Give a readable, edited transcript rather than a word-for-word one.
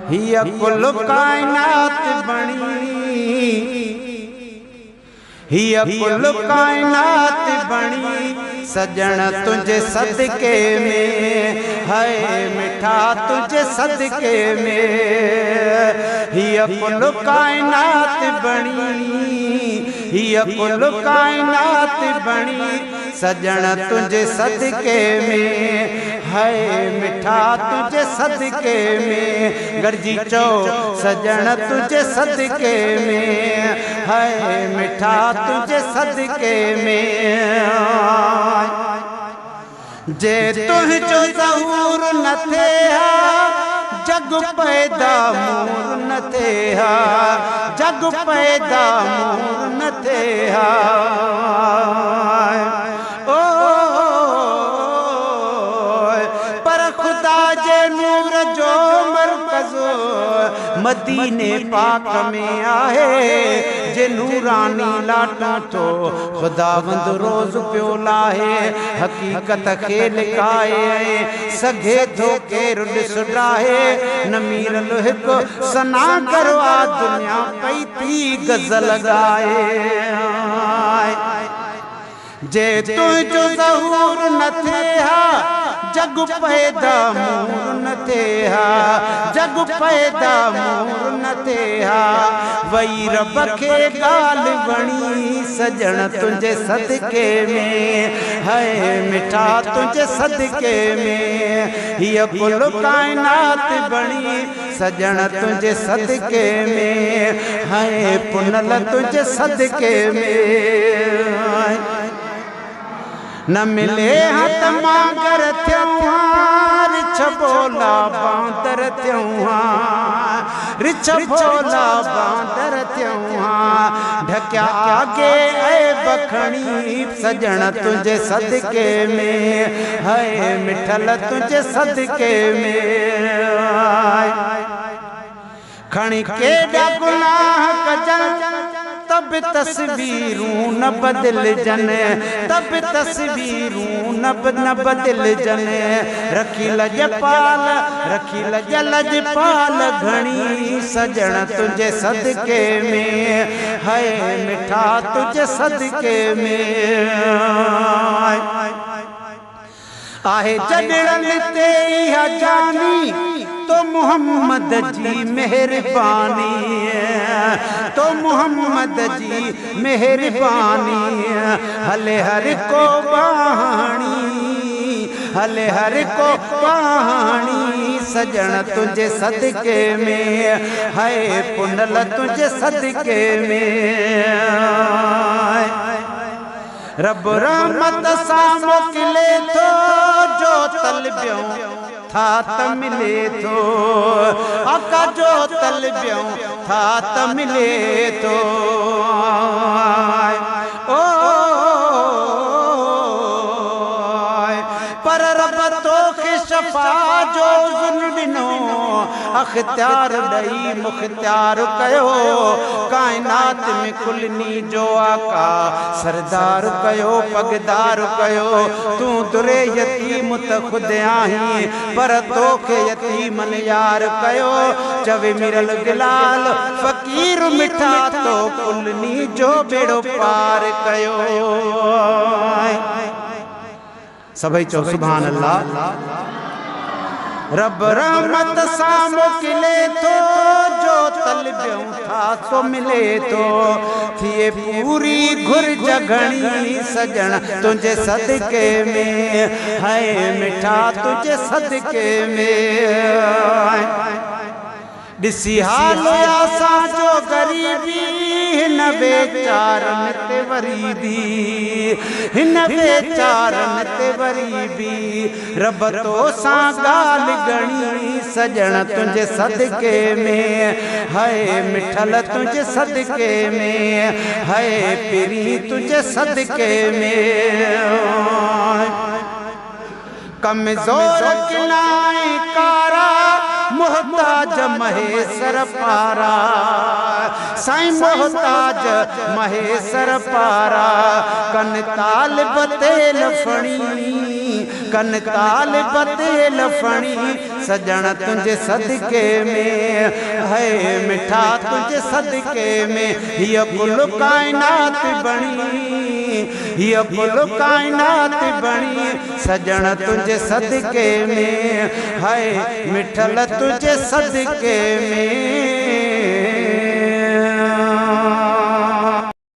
हिया कुल कायनात बणी, हिया कुल कायनात बणी सजण तुझे सदके में, है मिठा तुझे सदके में। हिया कुल कायनात बणी, हिया कुल कायनात बणी सजण तुझे सदके में, है मिठा तुझे सदके में। गरजी चो सजण तुझे सदके में, है मिठा तुझे सदके में। जे तुझो ज़हूर न थे जग पैदा मूर न थे, जग पैदा मूर न थे। ओ पर खुदा जे नूर जो मरकज़ मदीने पाक में आहे। जे नूरानी लाटो तो खुदावंद रोज़ पियो लाहे, हकीकत खे लिकाए सघे थो केरु ॾिस डाहे। न मीरल हिकु सना करो आ दुनिया पई थी गज़ल ॻाए। जे तुझो ज़हूर न थे जग पैदा मूर न थे, जग पैदा मूर न थे। वही रब खे ॻाल्हि वणी सजण तुझे सदके में, है मिठा तुझे सदके में। हिया कुल कायनात बणी सजण तुझे सदके में, है पुनल तुझे सदके में। न मिले हथ मागर थियूं रिछ बोला बांदर थियूं, रिछ बोला बांदर थियूं। ढकिया आगे ऐ बखणी सजण तुझे सदके में, है मिठल तुझे सदके में। खणी केॾा गुनाह कजन तब तस्वीरूं न बदिलजन, तब तस्वीरूं न बदिलजन। रखी लजपाल, रखी लजपाल घणी सजण तुझे सदके में, है मिठा तुझे सदके में। आहे जॾण ते इहा जानी तो मोहम्मद जी मेहरबानी, तो मोहम्मद जी मेहरबानी। हले हर को बाणी, हले हर को बाणी सजण तुझे सदके में, है पुनल तुझे सदके में। रब रहमत सां मोकिले थो जो तलबियूं था त मिले थो, आका जो तलबियूं था त मिले थो। ओ पर रब तोखे शफा जो ज़ुन ॾिनो, अख्तियार ॾई मुख्तियार कयो। कायनात में कुलनी जो आका सरदार कयो, पगदार कयो। तू दुरे यतीम त खुद आहीं, पर तोखे यतीमन यार कयो। चवे मिरल गिलाल फ़कीर मिठा तो कुलनी जो बेड़ो पार कयो। सभई चो सुभान अल्लाह। रब रहमत सां मोकिले थो जो तलबियूं था सो मिले थो। थिए पूरी घुर्ज घणी सजण तुझे सदके में, है मिठा तुझे सदके में। ॾिसी हाल असांजो ग़रीबी हिन बेचारनि ते वरी बि, हिन बेचारनि ते वरी बि। रब तो सां ॻाल्हि घणी सजण तुझे सदके में, है मिठल तुझे सदके में, है पिरी तुझे सदके में। कमज़ोर किनाए कारा मोहताज महेसर पारा, साईं मोहताज महेसर पारा। कन ताल बतेल फणी, कन ताल बतेल फणी सजण तुझे सदके में है मिठा तुझे सदके में ये कुल कायनात बणी ये कुल कायनात बणी सजण तुझे सदके में है मिठल तुझे सदके में